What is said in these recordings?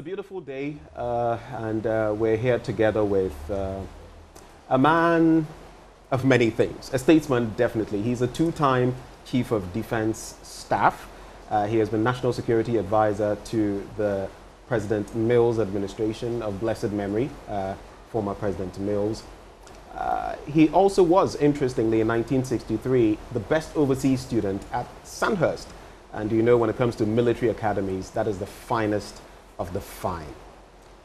a beautiful day, and we're here together with a man of many things, a statesman, definitely. He's a two-time Chief of Defense Staff. He has been National Security Advisor to the President Mills administration of blessed memory, former President Mills. He also was, interestingly, in 1963, the best overseas student at Sandhurst. And you know, when it comes to military academies, that is the finest of the fine.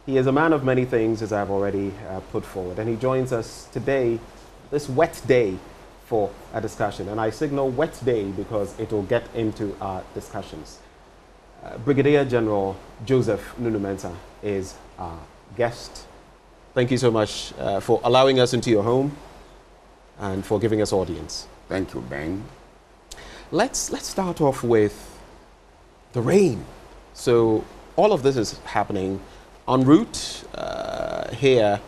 He is a man of many things, as I've already put forward. And he joins us today, this wet day, for a discussion. And I signal wet day because it will get into our discussions. Brigadier General Joseph Nunoo-Mensah is our guest. Thank you so much for allowing us into your home and for giving us audience. Thank you, Ben. Let's start off with the rain. So all of this is happening en route here.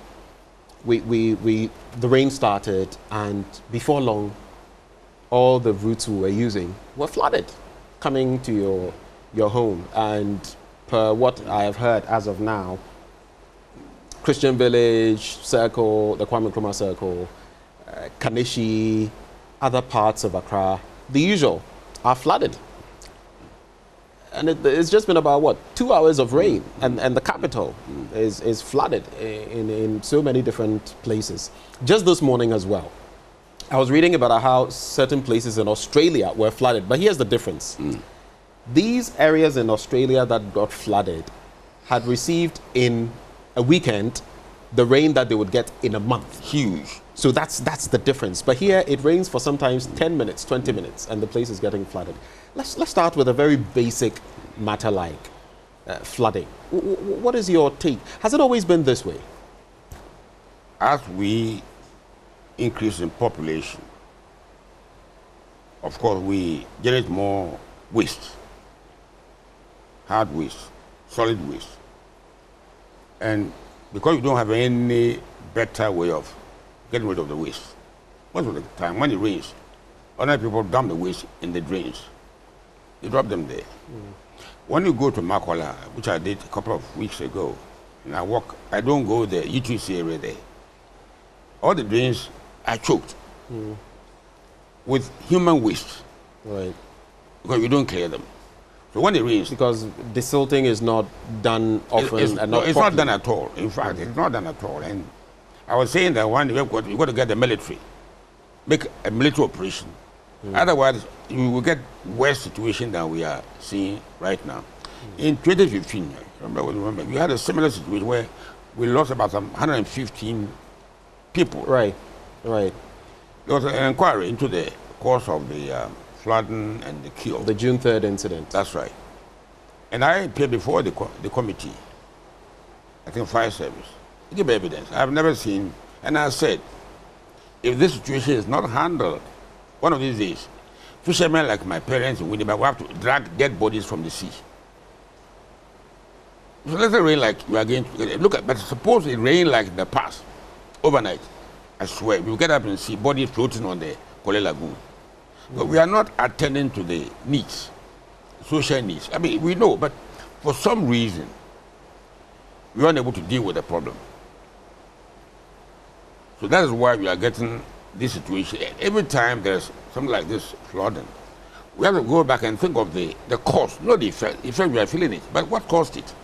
The rain started, and before long, all the routes we were using were flooded, coming to your home. And per what I have heard as of now, Christian Village, Circle, the Kwame Nkrumah Circle, Kanishi, other parts of Accra, the usual, are flooded. And it's just been about, what, 2 hours of rain, and the capital is flooded in so many different places. Just this morning as well, I was reading about how certain places in Australia were flooded, but here's the difference. These areas in Australia that got flooded had received in a weekend the rain that they would get in a month. Huge. So that's the difference. But here it rains for sometimes 10 minutes, 20 minutes, and the place is getting flooded. Let's start with a very basic matter like flooding. What is your take? Has it always been this way? As we increase in population, of course, we generate more waste, hard waste, solid waste. And because you don't have any better way of getting rid of the waste, most of the time when it rains, other people dump the waste in the drains. You drop them there. When you go to Makola, which I did a couple of weeks ago, and I don't go there, UTC area there. All the drains are choked with human waste. Right. Because you don't clear them. So when it rains... Because desilting is not done often it's not done at all. In fact, it's not done at all. And I was saying that one day you've got to get the military, make a military operation. Otherwise, you will get worse situation than we are seeing right now. In 2015, remember, we had a similar situation where we lost about 115 people. Right, right. There was an inquiry into the cause of the flooding and the kill. The June 3rd incident. That's right. And I appeared before the committee, I think fire service, to give evidence. I've never seen, and I said, if this situation is not handled, one of these days, fishermen like my parents in Winnipeg will have to drag dead bodies from the sea. So let it rain like we are going to look at, but suppose it rain like the past, overnight. I swear, we'll get up and see bodies floating on the Kole Lagoon. But we are not attending to the needs, social needs. I mean, we know, but for some reason, we are unable to deal with the problem. So that is why we are getting this situation. Every time there's something like this flooding, we have to go back and think of the cause, not the effect. The effect, we are feeling it, but what caused it?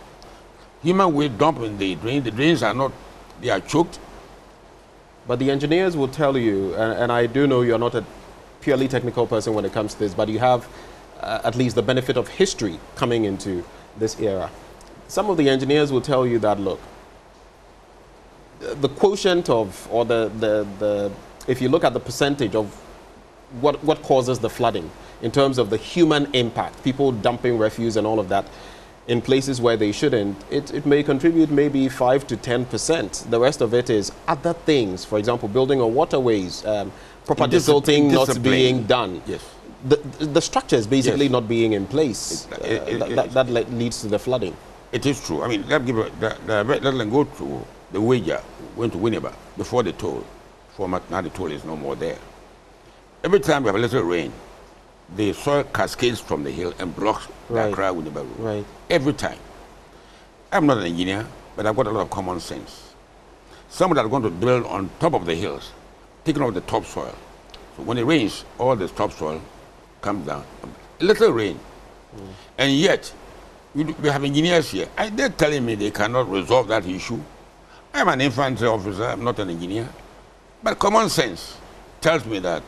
Human waste dump in the drain. The drains are not, they are choked. But the engineers will tell you, and I do know you're not a purely technical person when it comes to this, but you have at least the benefit of history coming into this era. Some of the engineers will tell you that, look, the quotient of, or if you look at the percentage of what causes the flooding in terms of the human impact, people dumping refuse and all of that in places where they shouldn't, it may contribute maybe 5 to 10%. The rest of it is other things, for example, building on waterways, proper desilting not being done. Yes. The structure is basically not being in place. That leads to the flooding. It is true. I mean, let them go to the wager, went to Winnipeg before the toll. Now the toll is no more there. Every time we have a little rain, the soil cascades from the hill and blocks the Accra Winnipeg Road. Right. Every time. I'm not an engineer, but I've got a lot of common sense. Somebody that's going to build on top of the hills, taking off the topsoil. So when it rains, all the topsoil comes down. A little rain. And yet, we have engineers here. They're telling me they cannot resolve that issue. I'm an infantry officer, I'm not an engineer. But common sense tells me that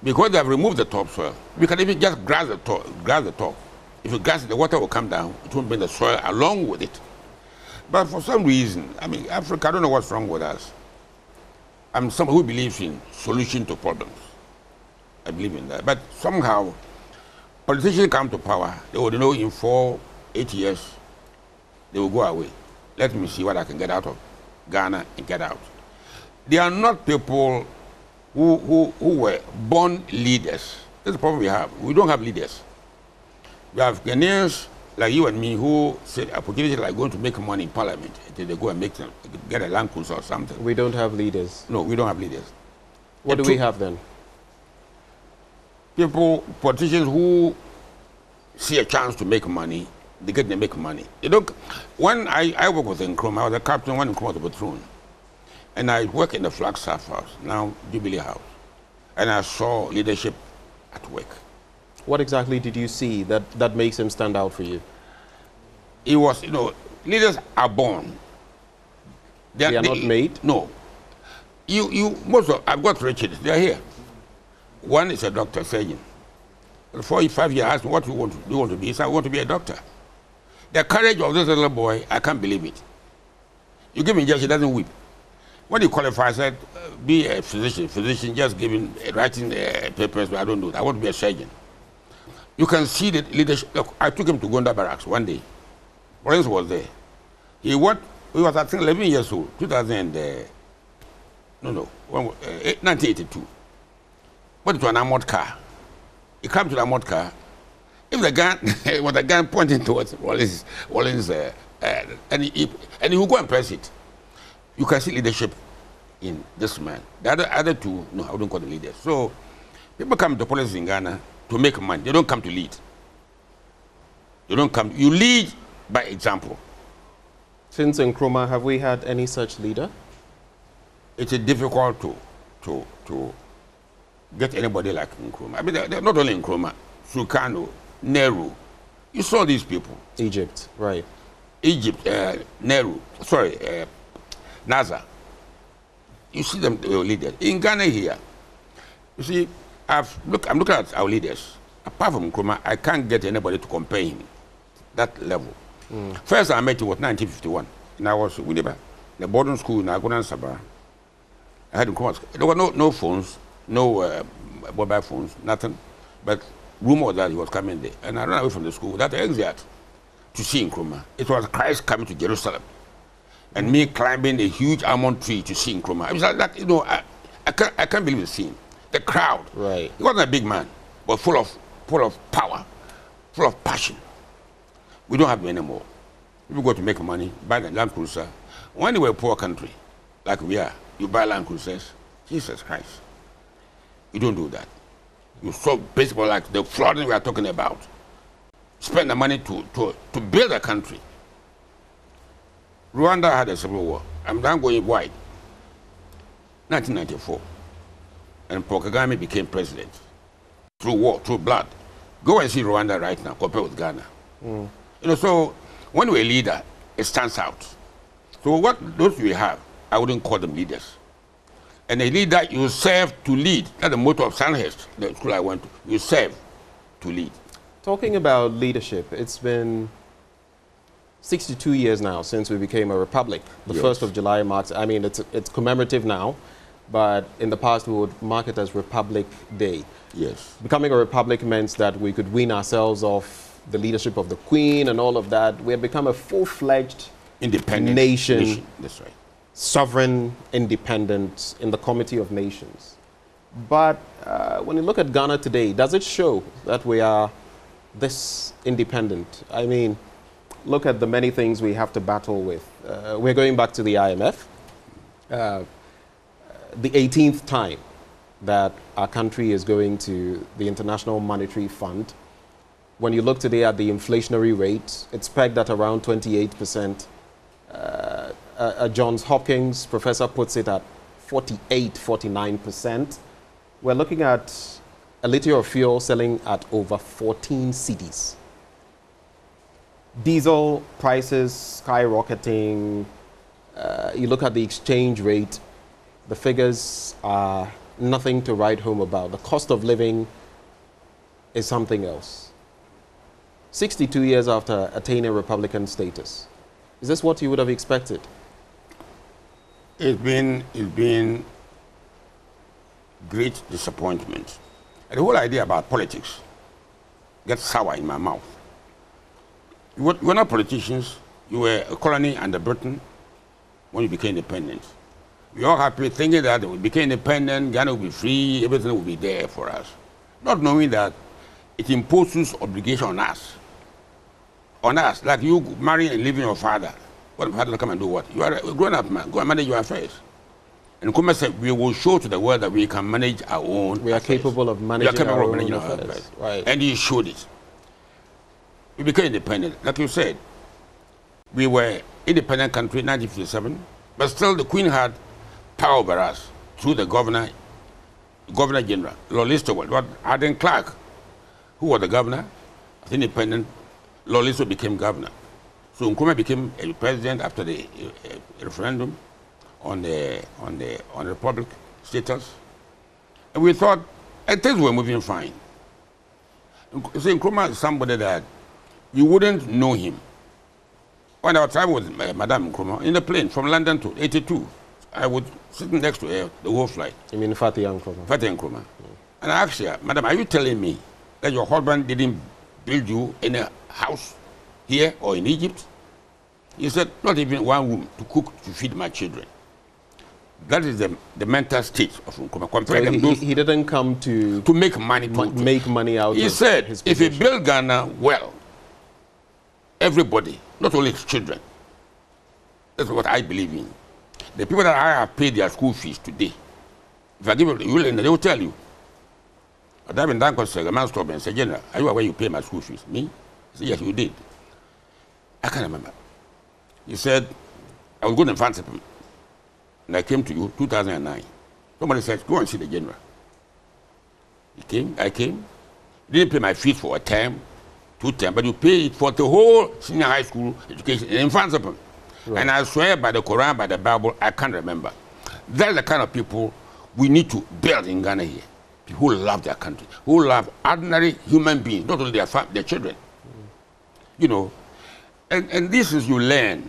because they have removed the topsoil, we can even just grass the top. If you grass it, the water will come down. It won't bring the soil along with it. But for some reason, I mean, Africa, I don't know what's wrong with us. I'm someone who believes in solution to problems. I believe in that. But somehow, politicians come to power, they will know in 4, 8 years, they will go away. Let me see what I can get out of Ghana and get out. They are not people who were born leaders. That's the problem we have. We don't have leaders. We have Ghanaians like you and me who say opportunities like going to make money in parliament until they go and get a land cruiser or something. We don't have leaders. No, we don't have leaders. What do we have then? Politicians who see a chance to make money, they make money. They don't. When I work with Nkrumah, I was a captain when Nkrumah was a patrol. And I work in the Flagstaff House, now Jubilee House. And I saw leadership at work. What exactly did you see that makes him stand out for you? It was, leaders are born. They are not made? No. I've got Richard, they're here. One is a doctor, surgeon. 4 5 years, I asked me, what do you want to be? He said, I want to be a doctor. The courage of this little boy, I can't believe it. You give him injection, he doesn't weep. When he qualified, I said, be a physician. Physician just writing papers, but I don't do that. I want to be a surgeon. You can see the leadership. Look, I took him to Gonda Barracks one day. Lawrence was there. He was, I think, 11 years old, 1982. Went to an armored car. He came to the armored car. If the gun was a gun pointing towards Wallace, and he will go and press it. You can see leadership in this man. The other two, no, I wouldn't call them leaders. So people come to politics in Ghana to make money. They don't come to lead. You lead by example. Since Nkrumah, have we had any such leader? It's difficult to get anybody like Nkrumah. I mean, they're not only Nkrumah, Sukarno, Nehru. You saw these people. Egypt, right. Egypt, Nehru, NASA. You see them leaders. In Ghana here, you see, I'm looking at our leaders. Apart from Nkrumah, I can't get anybody to compare him that level. First I met him was 1951. And I was with the boarding school in Agona and Sabah. I had Nkrumah. There were no phones, no mobile phones, nothing. But rumor that he was coming there. And I ran away from the school without the exit to see Nkrumah. It was Christ coming to Jerusalem. And me climbing a huge almond tree to see Nkrumah. I was like that, I can't believe the scene. The crowd. Right. He wasn't a big man, but full of power, full of passion. We don't have them anymore. People go to make money, buy the land cruiser. When they were a poor country, like we are, you buy land cruisers. Jesus Christ. You don't do that. You so basically like the flooding we are talking about. Spend the money to build a country. Rwanda had a civil war. I'm now going wide. 1994. And Paul Kagame became president. Through war, through blood. Go and see Rwanda right now, compared with Ghana. So when we're a leader, it stands out. So what those we have, I wouldn't call them leaders. And a leader, you serve to lead. That's the motto of Sandhurst, the school I went to. You serve to lead. Talking about leadership, it's been 62 years now since we became a republic. The 1st of July marks, I mean, it's commemorative now, but in the past we would mark it as Republic Day. Yes. Becoming a republic meant that we could wean ourselves off the leadership of the Queen and all of that. We have become a full-fledged independent nation. That's right. Sovereign, independent in the Committee of Nations. But when you look at Ghana today, does it show that we are this independent? I mean, look at the many things we have to battle with. We're going back to the IMF. The 18th time that our country is going to the International Monetary Fund. When you look today at the inflationary rate, it's pegged at around 28%. Johns Hopkins professor puts it at 48, 49%. We're looking at a liter of fuel selling at over 14 cedis. Diesel prices skyrocketing. You look at the exchange rate, the figures are nothing to write home about. The cost of living is something else. 62 years after attaining Republican status. Is this what you would have expected? It's been great disappointment. And the whole idea about politics gets sour in my mouth. You were not politicians. You were a colony under Britain when you became independent. We all happy thinking that we became independent, Ghana will be free, everything will be there for us. Not knowing that it imposes obligation on us. On us, like you marrying and leaving your father. What father come and do what? You are a grown-up man. Go and manage your affairs. And Nkrumah said, we will show to the world that we can manage our own We are affairs. capable of managing our own affairs. affairs. Right. And he showed it. We became independent. Like you said, we were independent country in 1957, but still the Queen had power over us through the Governor General, Lord Listerwood, Arden Clark, who was the governor of the independent. Lord Listerwood became governor. So Nkrumah became a president after the referendum on the republic status, and we thought things were moving fine. So Nkrumah is somebody that you wouldn't know him. When I was traveling with Madame Nkrumah in the plane from London to 82, I was sitting next to her the whole flight. You mean Fatty Nkrumah? Fatty Nkrumah. And I asked her, Madam, are you telling me that your husband didn't build you in a house here or in Egypt? He said, not even one room to cook to feed my children. That is the mental state of Nkrumah. So he didn't come to make money. Make money out of his He said, if he position. build Ghana well, everybody, not only his children, that's what I believe in. The people that I have paid their school fees today, if I give it, they will tell you. But I've been done because a man stopped me and said, General, are you aware you pay my school fees? Me? I said, yes, you did. I can't remember. He said, I was going to fancy him. And I came to you 2009. Somebody said, go and see the general. He came, I came. He didn't pay my fees for a term, 2 terms, but you pay it for the whole senior high school education in Fansipum. Right. And I swear by the Quran, by the Bible, I can't remember. That's the kind of people we need to build in Ghana here. People who love their country, who love ordinary human beings, not only their children. You know, and this is you learn.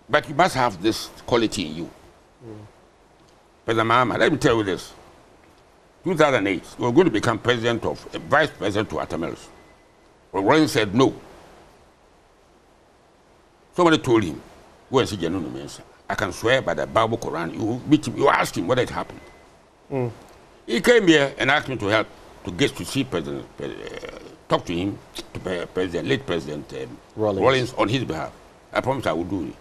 But you must have this quality in you. President Mahama, let me tell you this. 2008, we were going to become vice president to Atamelos. But Rollins said no. Somebody told him, go and see Nunoo-Mensah. I can swear by the Bible, Quran. You meet him, you ask him whether it happened. He came here and asked me to help to get to see President, talk to him, to late President Rollins on his behalf. I promised I would do it.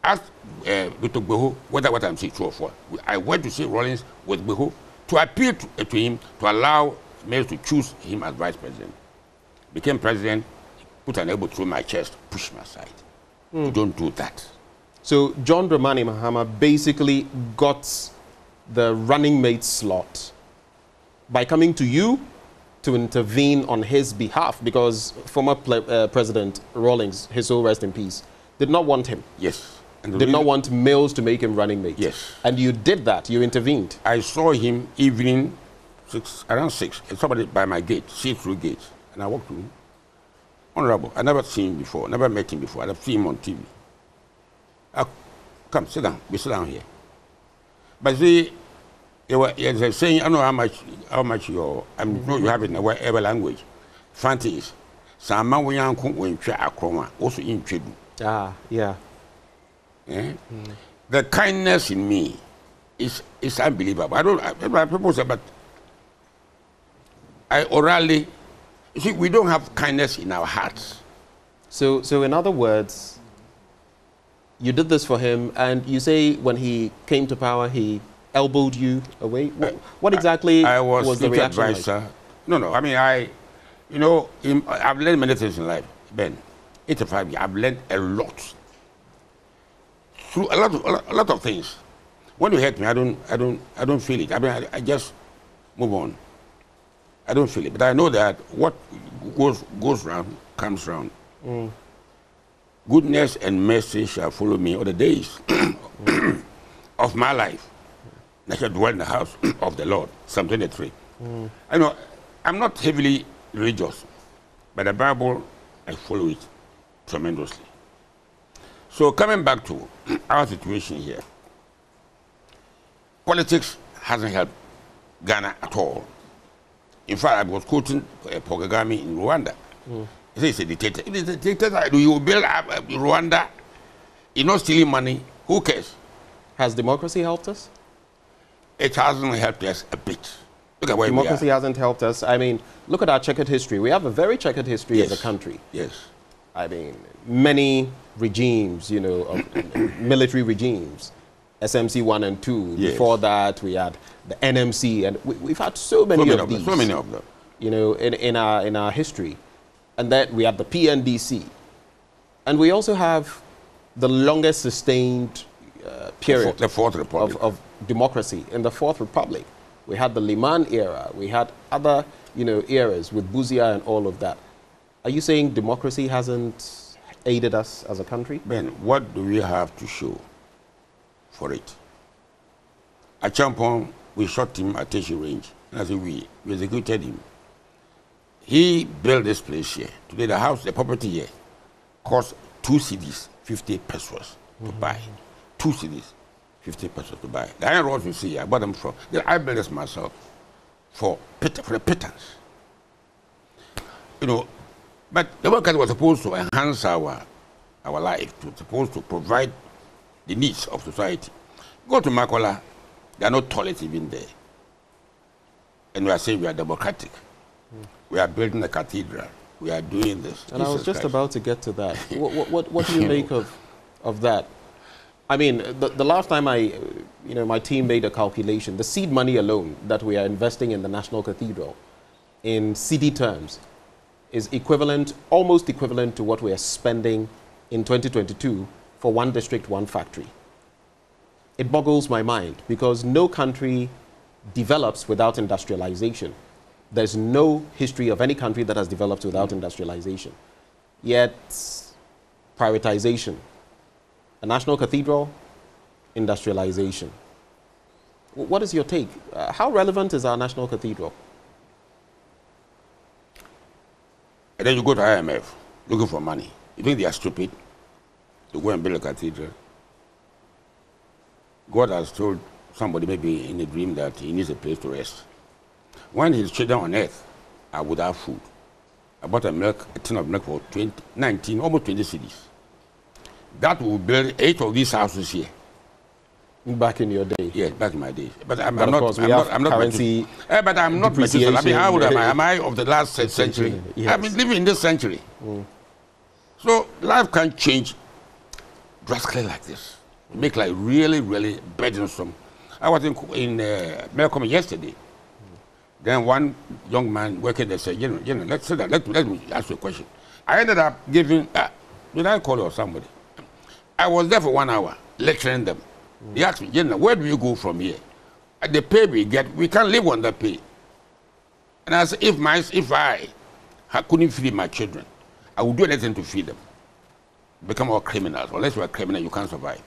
Ask Dr. Beho whether what I'm saying is true or false. I went to see Rollins with Beho to appeal to him to allow males to choose him as vice president. Became president, put an elbow through my chest, pushed me aside. You don't do that. So John Dramani Mahama basically got the running mate slot by coming to you to intervene on his behalf, because former President Rawlings, his soul rest in peace, did not want him. Yes. And did not want Mills to make him running mate. Yes. And you did that. You intervened. I saw him evening, around 6, somebody by my gate, see-through gate, and I walked to him. Honorable, I never seen him before, never met him before. I've seen him on TV. Come, sit down. We sit down here. But see, they were saying, I know how much you have it in whatever language. Fancy is, Sama Wayanku when Akroma, also in Chedu. Ah, yeah. The kindness in me is unbelievable. I don't people say, but I orally, you see, we don't have kindness in our hearts. So in other words, you did this for him, and you say when he came to power, he elbowed you away. What exactly I was the reaction advisor. like? No. I mean, You know, I've learned many things in life, Ben. 85 years, I've learned a lot. Through a lot of things. When you hurt me, I don't feel it. I mean, I just move on. I don't feel it, but I know that what goes round comes round. Goodness and mercy shall follow me all the days of my life. I shall dwell in the house of the Lord. Psalm 23. I know I'm not heavily religious, but the Bible, I follow it tremendously. So coming back to our situation here, politics hasn't helped Ghana at all. In fact, I was quoting Paul Kagame in Rwanda. He said he's a dictator. If he's a dictator, you build Rwanda, you're not stealing money, who cares? Has democracy helped us? It hasn't helped us a bit. Look at where Democracy we are. hasn't helped us. I mean, look at our checkered history. We have a very checkered history as a country. Yes. I mean, many regimes, you know, of military regimes, SMC 1 and 2. Yes. Before that, we had the NMC, and we've had so many of these. So many of them. You know, in our history. And then we have the PNDC. And we also have the longest sustained period The Fourth Republic. of democracy in the Fourth Republic. We had the Liman era. We had other, you know, eras with Buzia and all of that. Are you saying democracy hasn't aided us as a country? Ben, what do we have to show for it? At Champon, we shot him at Teshi Range. And I said we executed him. He built this place here. Today, the house, the property here, cost 2 cedis, 50 pesos to buy. 2 cedis, 50 pesos to buy. The iron rods you see, I bought them from. I built this myself for the pittance. You know, but the workers were supposed to enhance our life, supposed to provide the needs of society. Go to Makola, there are no toilets even there. And we are saying we are democratic. We are building a cathedral. We are doing this. And I was just about to get to that. What do you make of that? I mean, the last time my team made a calculation, the seed money alone that we are investing in the National Cathedral in CD terms is almost equivalent to what we are spending in 2022 for one district, one factory. It boggles my mind because no country develops without industrialization. There's no history of any country that has developed without industrialization. Yet, privatization. A national cathedral, industrialization. What is your take? How relevant is our national cathedral? And then you go to IMF looking for money. You think they are stupid to go and build a cathedral? God has told somebody maybe in a dream that he needs a place to rest. When his children on earth are without food, I bought a tin of milk for 19, almost 20 cedis. That will build 8 of these houses here. Back in your day? Yes, back in my day. But I'm not currency. But I'm not Methuselah. I mean, how old am I? Am I of the last century? Yes. I've been living in this century. So life can change drastically like this. Make life really, really burdensome. I was in Melcombe yesterday. Then one young man working there said, let's say that. Let me ask you a question. I ended up giving, did I call you or somebody? I was there for 1 hour lecturing them. They asked me, where do you go from here? The pay we get, we can't live on that pay. And I said, if I couldn't feed my children, I would do anything to feed them. Become all criminals. Unless you're a criminal, you can't survive.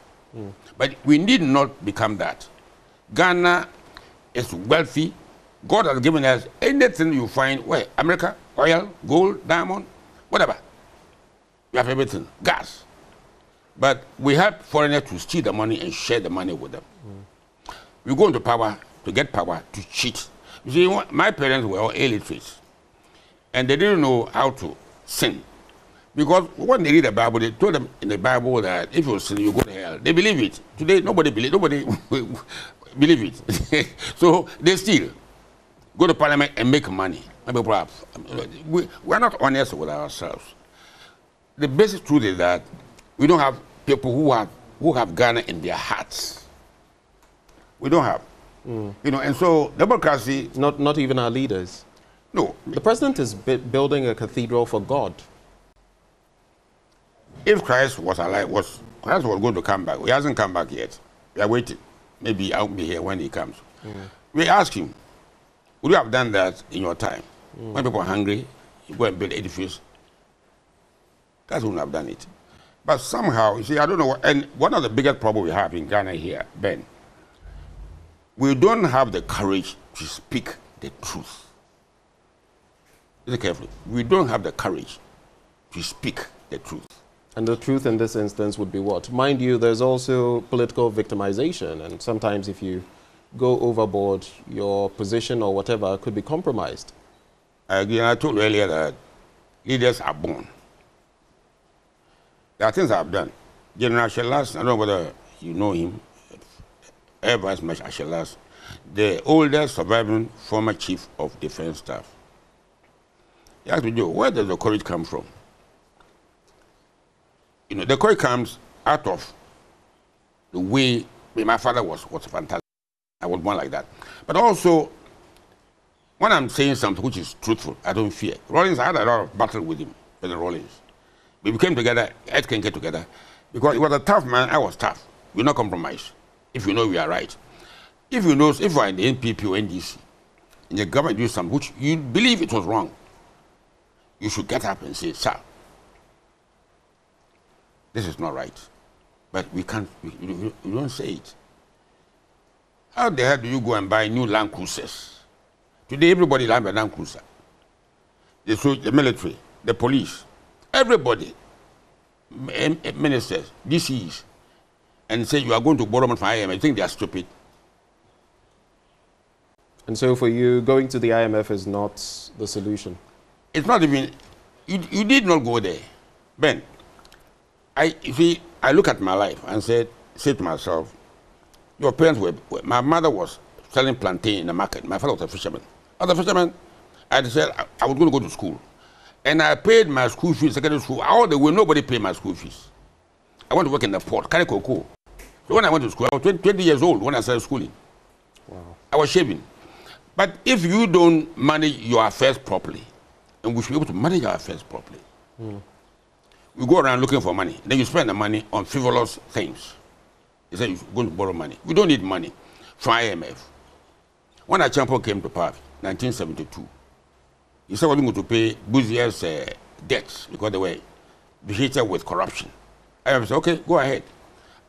But we need not become that. Ghana is wealthy. God has given us anything you find, where? America, oil, gold, diamond, whatever. We have everything, gas. But we help foreigners to steal the money and share the money with them. We go into power to get power to cheat. You see, my parents were all illiterates. And they didn't know how to sin. Because when they read the Bible, they told them in the Bible that if you sin, you go to hell. They believe it. Today, nobody believe it. So they steal. Go to parliament and make money. We are not honest with ourselves. The basic truth is that we don't have people who have Ghana in their hearts. We don't have. And so democracy. Not even our leaders. No. The president is building a cathedral for God. If Christ was alive, Christ was going to come back. He hasn't come back yet. We are waiting. Maybe I'll be here when he comes. We ask him, would you have done that in your time? When people are hungry, you go and build edifice. That's when I've done it. But somehow, you see, I don't know. And one of the biggest problems we have in Ghana here, Ben, we don't have the courage to speak the truth. Listen carefully. We don't have the courage to speak the truth. And the truth in this instance would be what? Mind you, there's also political victimization, and sometimes if you go overboard, your position or whatever could be compromised. Again, I told you earlier that leaders are born. There are things I've done. General Ashelas, I don't know whether you know him, Air Vice Marshal Ashelas, the oldest surviving former chief of defense staff. He asked me, Joe, where does the courage come from? You know, the courage comes out of the way my father was fantastic. I was born like that. But also, when I'm saying something which is truthful, I don't fear. Rawlings, I had a lot of battle with him, President Rawlings. We became together, heads can get together. Because he was a tough man, I was tough. We not compromise. If you know we are right. If you know, if you are in the NPP or NDC, and the government do something which you believe it was wrong, you should get up and say, sir, this is not right. But we can't, we don't say it. How the hell do you go and buy new Land Cruisers? Today, everybody has a Land Cruiser. The military, the police, everybody, ministers, DCs, and say you are going to borrow money from IMF. I think they are stupid. And so for you, going to the IMF is not the solution? It's not even, you did not go there. Ben, I look at my life and say to myself, your parents were, my mother was selling plantain in the market. My father was a fisherman. As a fisherman, I decided I was going to go to school. And I paid my school fees, secondary school. All the way, nobody paid my school fees. I went to work in the port, carry cocoa. So when I went to school, I was 20 years old when I started schooling. Wow. I was shaving. But if you don't manage your affairs properly, and we should be able to manage our affairs properly, we go around looking for money. Then you spend the money on frivolous things. You say you're going to borrow money. We don't need money from IMF. When Akakpo came to power, 1972, he said we're going to pay Buzier's debts because they were beheaded with corruption. IMF said, okay, go ahead.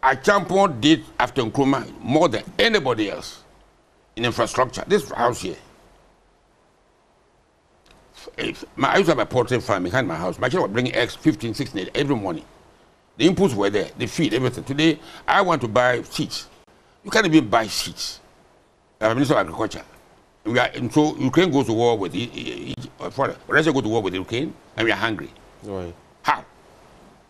Akakpo did after Nkrumah more than anybody else in infrastructure. This house here. I used to have a poultry farm behind my house. My children were bringing eggs 15, 16 every morning. The inputs were there, the feed, everything. Today, I want to buy seeds. You can't even buy seeds. I'm Minister of Agriculture. And so Ukraine goes to war with Russia go to war with Ukraine, and we are hungry. Right. How?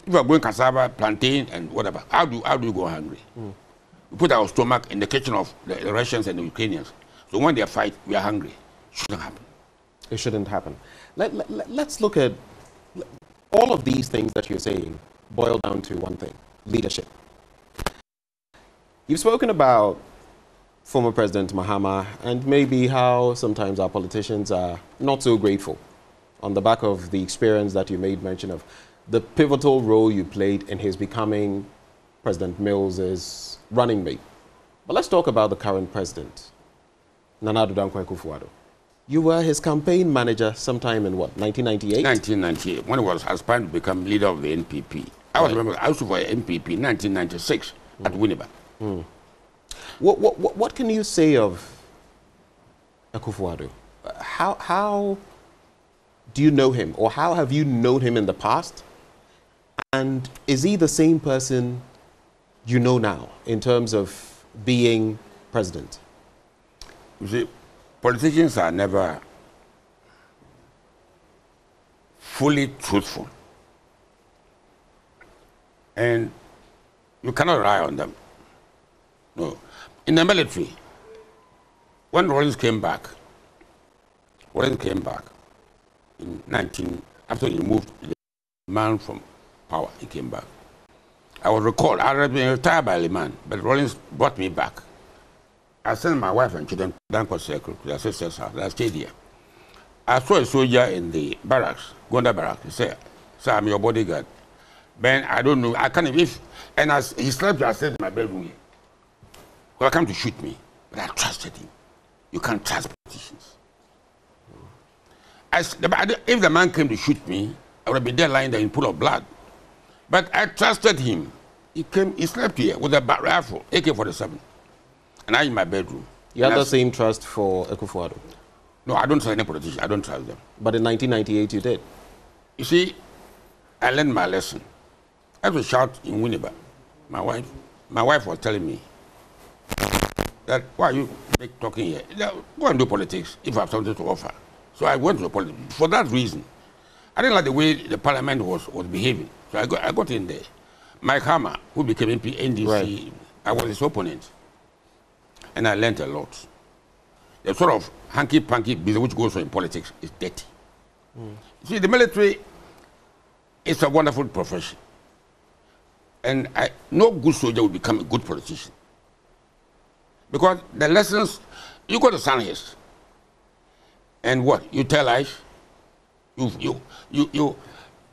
If you are going cassava, plantain, and whatever, how do you go hungry? We put our stomach in the kitchen of the Russians and the Ukrainians. So when they fight, we are hungry. It shouldn't happen. It shouldn't happen. Let's look at all of these things that you're saying boil down to one thing: leadership. You've spoken about former President Mahama and maybe how sometimes our politicians are not so grateful on the back of the experience that you made mention of, the pivotal role you played in his becoming President Mills's running mate. But let's talk about the current president, Nana Addo Dankwa Akufo-Addo. You were his campaign manager sometime in what, 1998? 1998, when he was aspiring to become leader of the NPP. I remember I was for NPP in 1996 at Winneba. What can you say of Akufo-Addo? How do you know him, or how have you known him in the past? And is he the same person you know now in terms of being president? You see, politicians are never fully truthful. And you cannot rely on them. No. In the military, when Rawlings came back in after he moved the man from power, he came back. I was recalled. I had been retired by the man, but Rawlings brought me back. I sent my wife and children down to the sister's house. I stayed here. I saw a soldier in the barracks, Gonda barracks. He said, "Sir, I'm your bodyguard." Ben, I don't know. I can't if. And as he slept, I said in my bedroom here, "Well, come to shoot me," but I trusted him. You can't trust politicians. If the man came to shoot me, I would have been there lying there in a pool of blood. But I trusted him. He came. He slept here with a rifle, AK-47, and I in my bedroom. You had the same trust for Akakpo? No, I don't trust any politician. I don't trust them. But in 1998, you did. You see, I learned my lesson. I had to shout in Winneba. My wife was telling me that, "Why are you talking here? Go and do politics if you have something to offer." So I went to the politics. For that reason, I didn't like the way the parliament was behaving. So I got in there. Mike Hammer, who became MP, NDC, right. I was his opponent. And I learned a lot. The sort of hanky-panky business which goes on in politics is dirty. See, the military is a wonderful profession. And no good soldier will become a good politician. Because the lessons, you go to Sandhurst, and what? You tell lies? You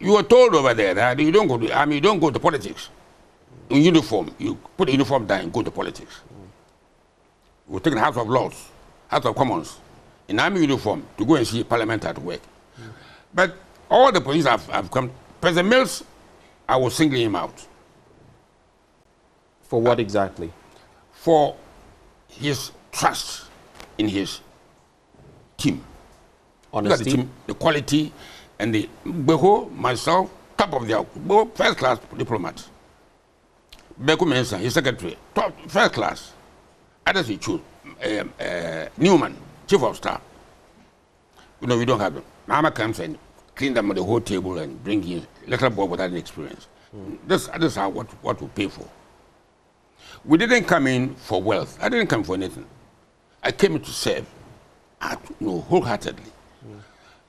were told over there that you don't go to, you don't go to politics. In uniform, you put the uniform down and go to politics. We'll take the House of Lords, House of Commons, in army uniform to go and see Parliament at work. But all the police have come. President Mills, I was singling him out. For what exactly? For his trust in his team. Honesty? The team, the quality, and the Beho, myself, top of their first class diplomats. Nunoo-Mensah, his secretary, top, first class. Others he chose. Newman, chief of staff. You know, we don't have them. Mama comes and clean them on the whole table and bring in little boy without any experience. This is how what we pay for. We didn't come in for wealth. I didn't come for anything. I came in to serve, wholeheartedly.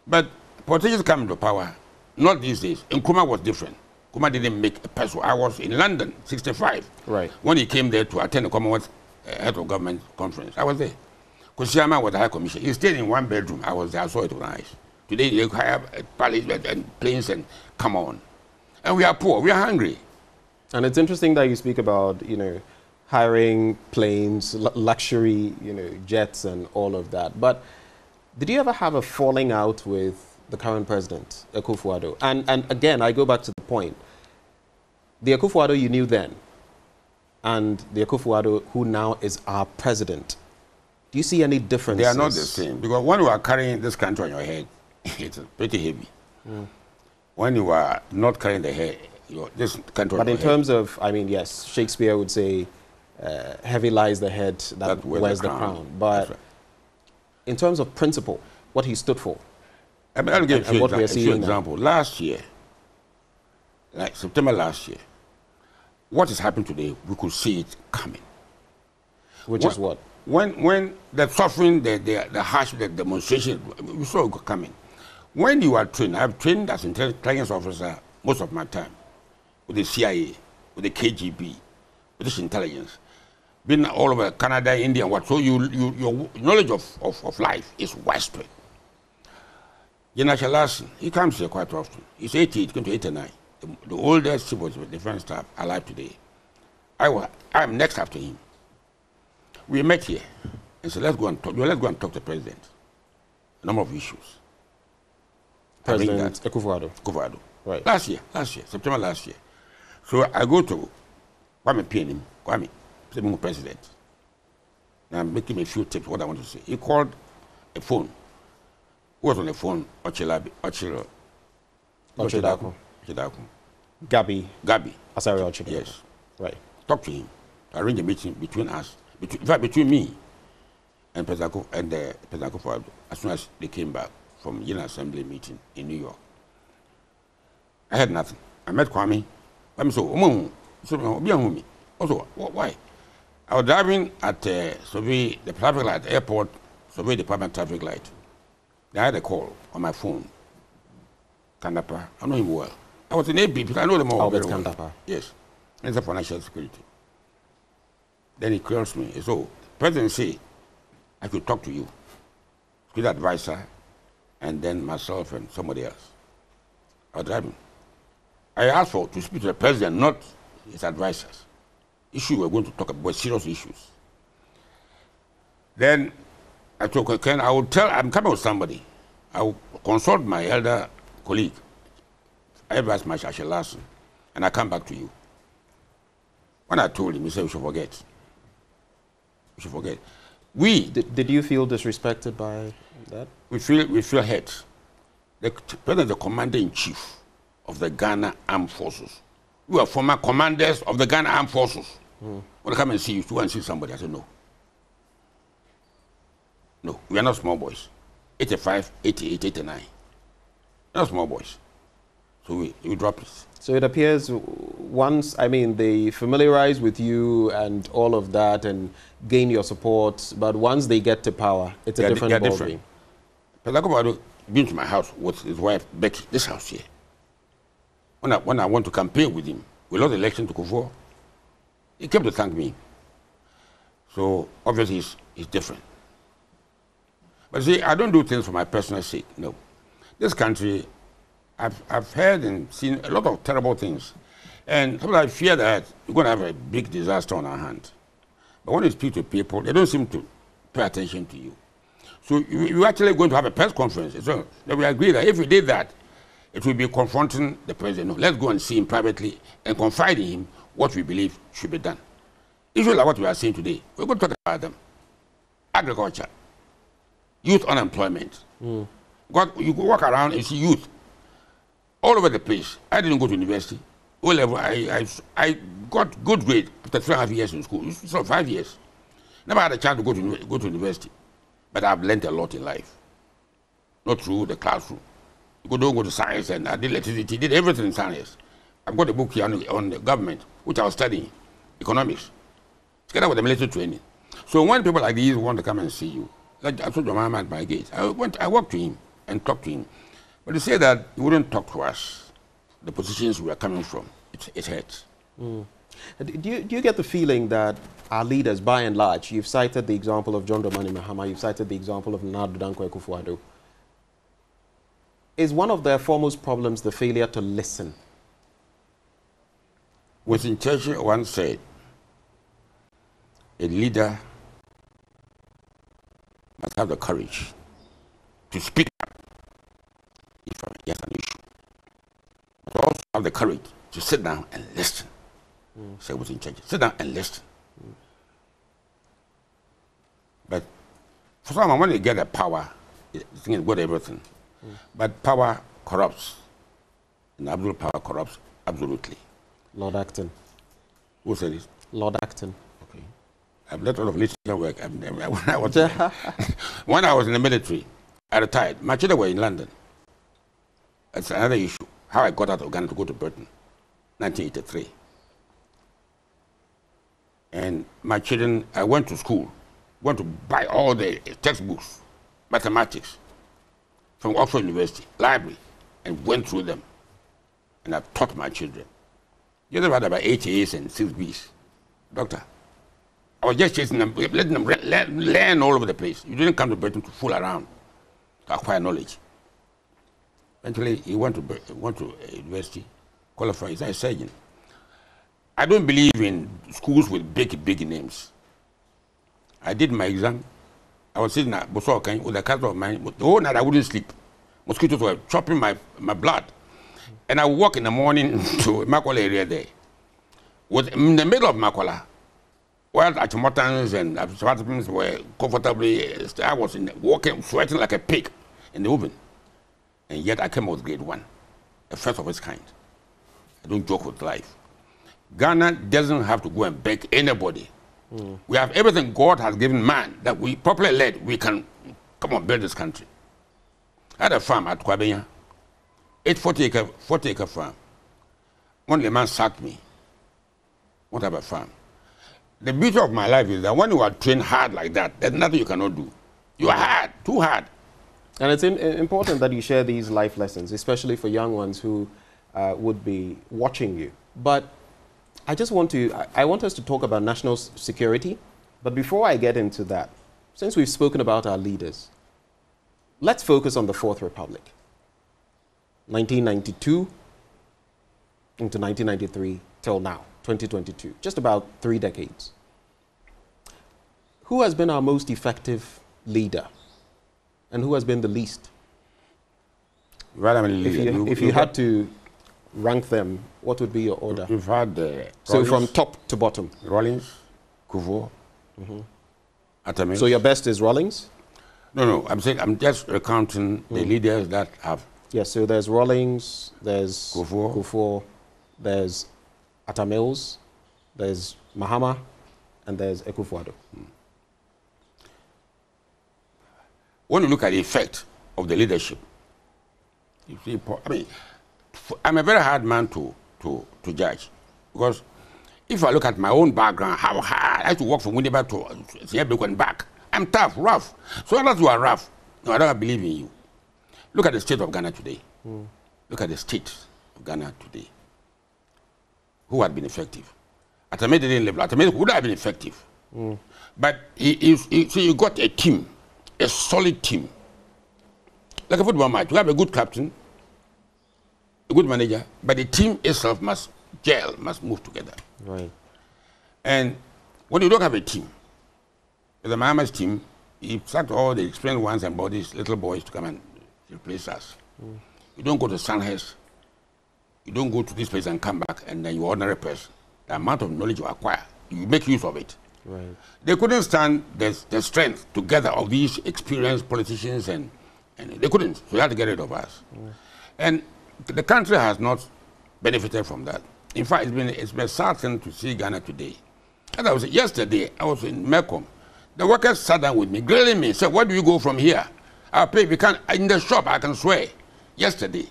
But politicians come into power, not these days. Nkrumah was different. Nkrumah didn't make a peso. I was in London, 65. Right. When he came there to attend the Commonwealth Head of Government Conference, I was there. Kusiyama was the High Commissioner. He stayed in one bedroom. I was there. I saw it with my eyes. Today they have palace and planes and come on. And we are poor. We are hungry. And it's interesting that you speak about, hiring planes, luxury, jets and all of that. But did you ever have a falling out with the current president, Akakpo? And again, I go back to the point. The Akakpo you knew then and the Akakpo who now is our president, do you see any differences? They are not the same. Because when you are carrying this country on your head, it's pretty heavy. When you are not carrying the head, this country. But in terms of, yes, Shakespeare would say, heavy lies the head that wears the crown. But right. In terms of principle, what he stood for, I'll give you an example. Last year, like September last year, what is happening today, we could see it coming. Which is what? When the suffering, the harsh, the demonstration, we saw it coming. When you are trained, I've trained as an intelligence officer most of my time with the CIA, with the KGB, British intelligence, been all over Canada, India, and what. So your knowledge of life is widespread. General Larson, he comes here quite often. He's 88, he's going to 89. The oldest chief of defense staff alive today. I'm next after him. We met here and said, let's go and talk to the president. A number of issues. President Akakpo. Right. Last year, September last year. So I go to Kwame Pianim, Kwame, president. And I'm making a few tips what I want to say. He called a phone. Who was on the phone? Ochidako. Gabi. Asari Ochidako. Yes. Right. Talk to him. Arrange a meeting between us. In fact, between me and President Akakpo, as soon as they came back from General Assembly meeting in New York. I had nothing. I met Kwame. Also, why? I was driving at the traffic light, airport, survey department traffic light. I had a call on my phone. Kandapa, I know him well. I was in AP because I know them all very well. Kandapa. Yes. It's a financial security. Then he calls me. So, President say, I could talk to you. Security advisor and then myself and somebody else. I was driving. I asked to speak to the president, not his advisors. Issues we're going to talk about, serious issues. Then I told Ken, I'm coming with somebody. I will consult my elder colleague, Advice Marshal Larson, and I come back to you. When I told him, he said we should forget. We should forget. Did you feel disrespected by that? We feel hurt. The president is the commander-in-chief of the Ghana Armed Forces. We are former commanders of the Ghana Armed Forces. When I come and see you, to go and see somebody, I said, no. No, we are not small boys. 85, 88, 89. We're not small boys. So we drop it. So it appears once, they familiarize with you and all of that and gain your support, but once they get to power, it's a different ballgame. Akakpo been to my house with his wife, Becky, this house here. When I went to campaign with him, we lost the election to Kufuor. He came to thank me. So obviously he's different. But see, I don't do things for my personal sake, no. This country, I've heard and seen a lot of terrible things. And sometimes I fear that we're going to have a big disaster on our hands. But when you speak to people, they don't seem to pay attention to you. So you're actually going to have a press conference. So we agree that if we did that, it will be confronting the president. No, let's go and see him privately and confide in him what we believe should be done. Issues like what we are seeing today, we're going to talk about them. Agriculture, youth unemployment. You go walk around and see youth all over the place. I didn't go to university. O level, I got good grade after 3.5 years in school. So 5 years. Never had a chance to go to university. But I've learned a lot in life. Not through the classroom. You don't go to science, and I did electricity, did everything in science. I've got a book here on the government, which I was studying, economics, together with the military training. So when people like these want to come and see you, like I told your mama at my gate, I walked to him and talked to him. But he said that he wouldn't talk to us, the positions we are coming from. It hurts. Do you get the feeling that our leaders, by and large, you've cited the example of John Dramani Mahama, you've cited the example of Nana Dankwa Akufo-Addo, is one of their foremost problems the failure to listen? Winston Churchill once said, a leader must have the courage to speak up if he has an issue, but also have the courage to sit down and listen. Say Winston Churchill, sit down and listen. But for someone, when they get the power, they think it's got everything. But power corrupts, and absolute power corrupts absolutely. Lord Acton. Who said this? Lord Acton. Okay. I've done a lot of literature work. When I was in the military, I retired. My children were in London. That's another issue. How I got out of Ghana to go to Britain, 1983. And my children, I went to school, went to buy all the textbooks, mathematics, from Oxford University, library, and went through them. And I taught my children. You never had about 8 A's and 6 B's. Doctor, I was just chasing them, letting them learn all over the place. You didn't come to Britain to fool around, to acquire knowledge. Eventually, he went to university, qualified, he's a surgeon. I don't believe in schools with big names. I did my exam. I was sitting at Bosokan with a cousin of mine. The whole night I wouldn't sleep. Mosquitoes were chopping my blood. And I would walk in the morning to Makola area there. Was in the middle of Makola, while Achimotans and Absatins were comfortably, I was walking, sweating like a pig in the oven. And yet I came out with grade 1, the first of its kind. I don't joke with life. Ghana doesn't have to go and beg anybody. We have everything God has given man that we properly led, we can come and build this country. I had a farm at Kwabenya, 40 acre farm. One day man sacked me. What have a farm? The beauty of my life is that when you are trained hard like that, there's nothing you cannot do. You are hard, too hard. And it's important that you share these life lessons, especially for young ones who would be watching you. But I want us to talk about national security. But before I get into that, since we've spoken about our leaders, let's focus on the Fourth Republic. 1992 into 1993 till now, 2022, just about 3 decades. Who has been our most effective leader and who has been the least? If you had to rank them, what would be your order? We've had so from top to bottom. Rawlings, Kufuor, Atamils. So your best is Rawlings? No, I'm saying I'm just recounting the leaders that have. Yes, so there's Rawlings, there's Kufuor, there's Atamils, there's Mahama, and there's Akakpo. When you look at the effect of the leadership, you see, I mean, I'm a very hard man to judge, because if I look at my own background, how hard I had to work from Winneba to Zimbabwe and back, I'm tough, rough. So unless you are rough, no, I don't believe in you. Look at the state of Ghana today. Look at the state of Ghana today. Who had been effective? Atame didn't live. Atame would have been effective. But so you got a team, a solid team. Like a football match, you have a good captain, a good manager, but the team itself must gel, must move together. Right. And when you don't have a team, the Mahama's team, he sacked all the experienced ones and brought these little boys to come and replace us. You don't go to Sandhurst, you don't go to this place and come back, and then you're an ordinary person. The amount of knowledge you acquire, you make use of it. Right. They couldn't stand the strength together of these experienced politicians, and they couldn't, so they had to get rid of us. And the country has not benefited from that. In fact, it's been certain to see Ghana today. As I was yesterday, I was in Mekong. The workers sat down with me, grilling me, said, "Where do you go from here? I'll pay. We can't in the shop. I can swear." Yesterday,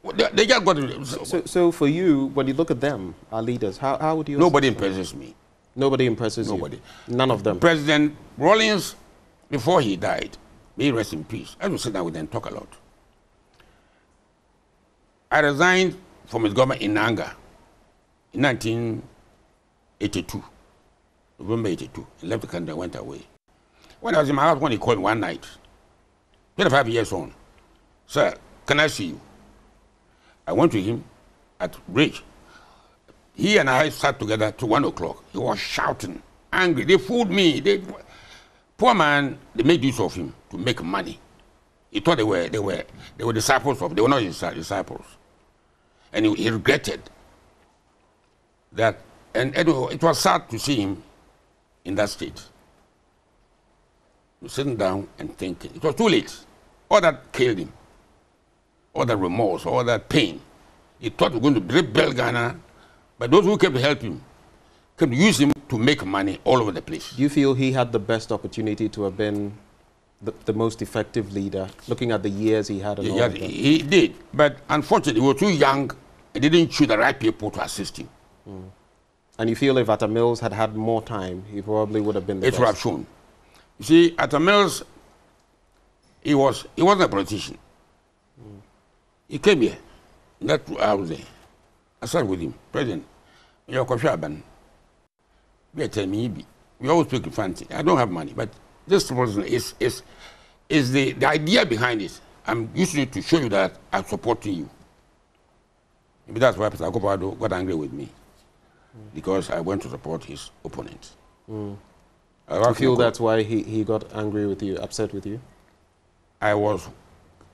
they just got. So for you, when you look at them, our leaders, how would you? Nobody impresses me. Nobody impresses Nobody. You. None of them. President Rawlings, before he died, may he rest in peace. I will sit down with them and talk a lot. I resigned from his government in anger in 1982, November 82. He left the country and went away. When I was in my house, when he called me one night, 25 years on, "Sir, can I see you?" I went to him at Brig. He and I sat together till 1 o'clock. He was shouting, angry. They fooled me. Poor man, they made use of him to make money. He thought they were disciples of. They were not his disciples. And he regretted that. And it was sad to see him in that state. Sitting down and thinking. It was too late. All that killed him. All that remorse, all that pain. He thought we were going to rebuild Ghana, but those who came to help him came to use him to make money all over the place. Do you feel he had the best opportunity to have been the most effective leader, looking at the years he had? And he did, but unfortunately, he was too young and didn't choose the right people to assist him. And you feel if Atamils had had more time, he probably would have been the best? It would have shown. You see, Atamils, he wasn't a politician. He came here. I was there. I sat with him. President, you're a coffee ban. We always speak fancy. I don't have money, but this is the idea behind it. I'm using it to show you that I'm supporting you. Maybe that's why Mr. Akakpo got angry with me, because I went to support his opponent. I feel that's why he got angry with you, upset with you? I was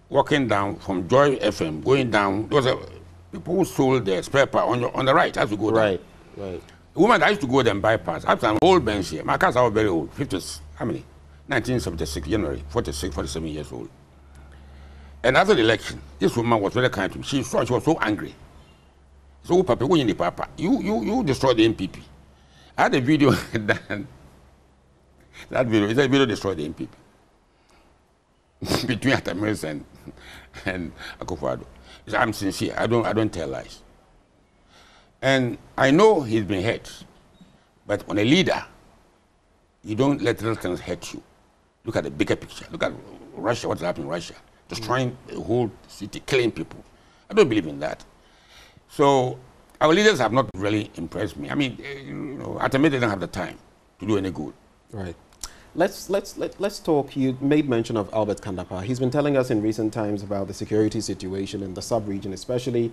walking down from Joy FM, going down. There was people who sold their spare part on the right as you go down. Right. The woman, I used to go there and buy parts. After an old bench here. My cars are all very old. 50s, how many? 1976, January, 46, 47 years old. And after the election, this woman was very kind to me. She was so angry. So, Papa, you destroyed the MPP. I had a video that video destroyed the MPP. Between Atamils and Akakpo. I'm sincere. I don't tell lies. And I know he's been hurt, but when a leader, you don't let little things hurt you. Look at the bigger picture. Look at Russia, what's happening in Russia. Destroying the whole city, killing people. I don't believe in that. So our leaders have not really impressed me. I mean, Atame didn't have the time to do any good. Right. Let's talk. You made mention of Albert Kandapa. He's been telling us in recent times about the security situation in the sub-region, especially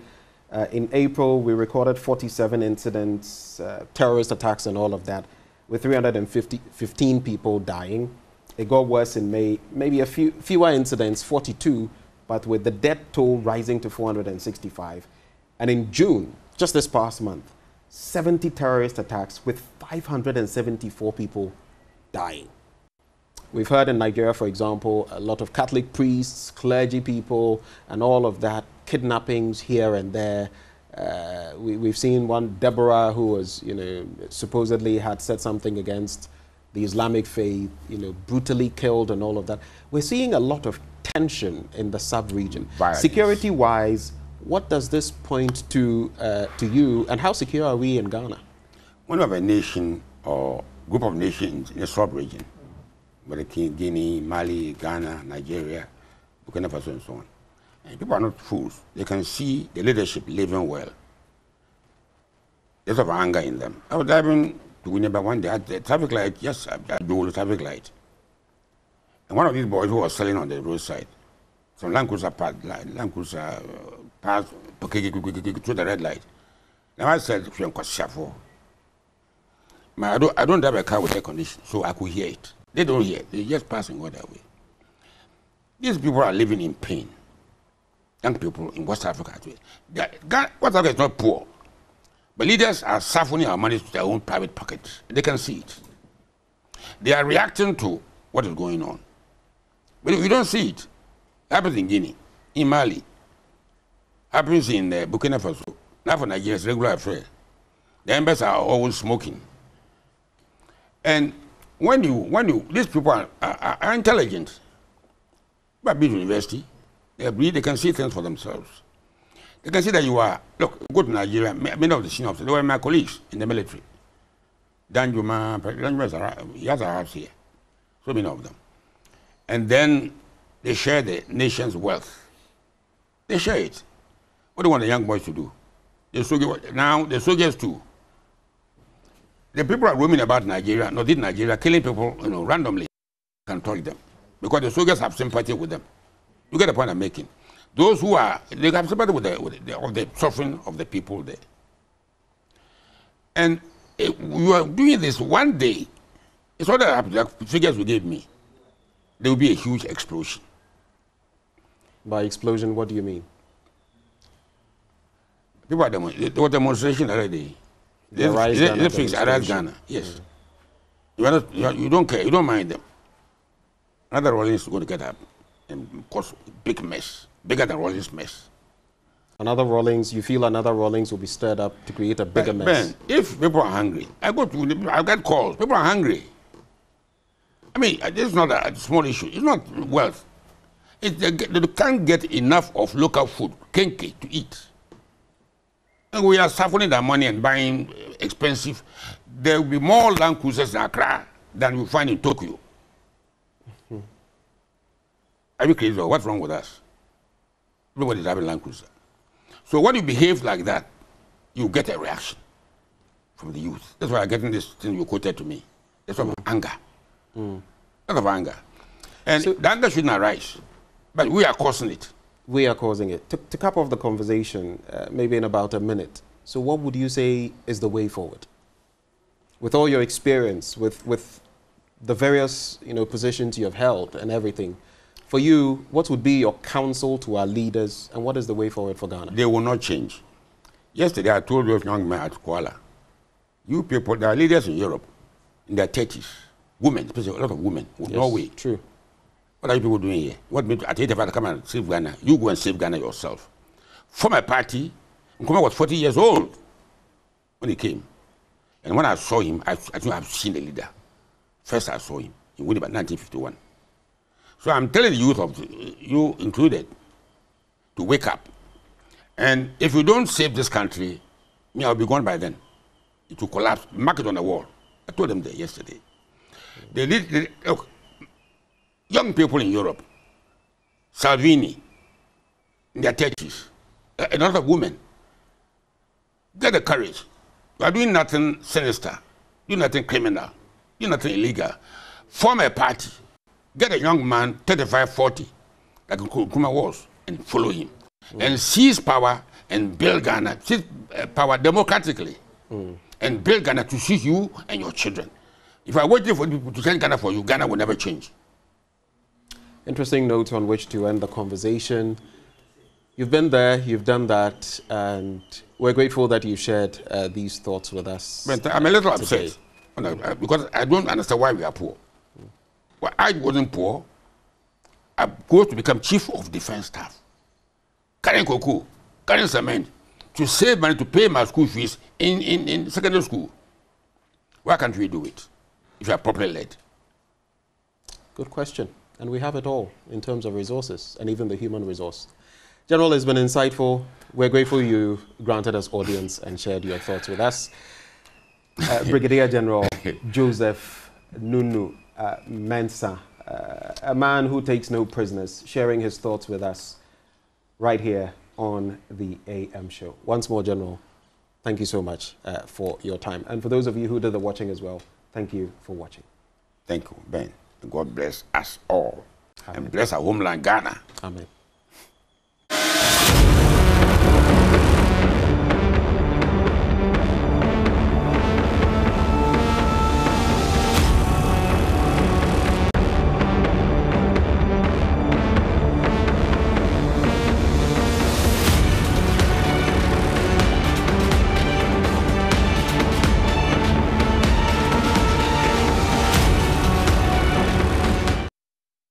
in April. We recorded 47 incidents, terrorist attacks and all of that, with 315 people dying. It got worse in May, maybe a fewer incidents, 42, but with the death toll rising to 465. And in June, just this past month, 70 terrorist attacks with 574 people dying. We've heard in Nigeria, for example, a lot of Catholic priests, clergy people, and all of that, kidnappings here and there. We've seen one, Deborah, who was, supposedly had said something against the Islamic faith, brutally killed and all of that. We're seeing a lot of tension in the sub-region. Security-wise, what does this point to you, and how secure are we in Ghana? When you have a nation or group of nations in a sub-region, whether Guinea, Mali, Ghana, Nigeria, Burkina Faso, and so on, and people are not fools. They can see the leadership living well. There's a lot of anger in them. I was driving to Winneba one day at the traffic light, yes, I do the traffic light. And one of these boys who was selling on the roadside, some Land Cruiser passed through the red light. Now I said, I don't drive a car with air conditioning, so I could hear it. They don't hear it. They're just passing all that way. These people are living in pain. Young people in West Africa. West Africa is not poor. But leaders are siphoning our money to their own private pockets. They can see it. They are reacting to what is going on. But if you don't see it, it happens in Guinea, in Mali, happens in Burkina Faso. Now for Nigeria, it's regular affair. The embassies are always smoking. And when these people are intelligent, but been to university, they read, they can see things for themselves. They can see that you are, look, go to Nigeria, many of the senior officers, they were my colleagues in the military. Danjuma, he has a house here, so many of them. And then they share the nation's wealth. They share it. What do you want the young boys to do? Now, the soldiers too. The people are roaming about Nigeria, not in Nigeria, killing people, randomly. Can touch them because the soldiers have sympathy with them. You get the point I'm making. Those who are, they have sympathy with the suffering of the people there. And you are doing this one day. It's all that the figures you gave me. There will be a huge explosion. By explosion, what do you mean? People are there was demonstration already. They fix Arise Ghana. Yes. You don't care. You don't mind them. Another Rollins is going to get up and cause a big mess, bigger than Rollins' mess. Another Rawlings, you feel another Rawlings will be stirred up to create a bigger mess? Ben, if people are hungry, I get calls. People are hungry. I mean, this is not a small issue. It's not wealth. They can't get enough of local food, kenke, to eat. And we are suffering that money and buying expensive. There will be more Land Cruisers in Accra than you find in Tokyo. Are you crazy? What's wrong with us? Everybody's having Land Cruiser. So when you behave like that, you get a reaction from the youth. That's why I'm getting this thing you quoted to me. That's of anger. That's of anger. And so, the anger shouldn't arise. But we are causing it. We are causing it. To cap off the conversation, maybe in about a minute, so what would you say is the way forward? With all your experience, with the various positions you have held and everything, for you, what would be your counsel to our leaders, and what is the way forward for Ghana? They will not change. Yesterday, I told those young men at Kuala, you people, there are leaders in Europe, in their 30s, women, especially a lot of women, yes, Norway. True. What are you people doing here? What made at 85 to come and save Ghana? You go and save Ghana yourself. For my party, Nkrumah was 40 years old when he came. And when I saw him, I think I've seen the leader. First I saw him in Winneba, 1951. So I'm telling the youth, of you included, to wake up. And if you don't save this country, me, I'll be gone by then. It will collapse, mark it on the wall. I told them that yesterday. Look, young people in Europe, Salvini, in their 30s, a lot of women, get the courage. You are doing nothing sinister, doing nothing criminal, doing nothing illegal. form a party, get a young man, 35, 40, like Nkrumah was, and follow him. And seize power and build Ghana, seize power democratically, and build Ghana to suit you and your children. If I waited for people to send Ghana for you, Ghana will never change. Interesting note on which to end the conversation. You've been there, you've done that, and we're grateful that you shared these thoughts with us. But I'm a little upset because I don't understand why we are poor. Well, I wasn't poor. I go to become chief of defense staff. Carrying cocoa, carrying cement, to save money to pay my school fees in secondary school. Why can't we do it if you are properly led? Good question. And we have it all in terms of resources and even the human resource. General, it's been insightful. We're grateful you granted us audience and shared your thoughts with us. Brigadier General Joseph Nunoo-Mensah, a man who takes no prisoners, sharing his thoughts with us right here on the AM show. Once more, General, thank you so much for your time. And for those of you who did the watching as well, thank you for watching. Thank you, Ben. God bless us all. Amen. And bless our homeland, Ghana. Amen.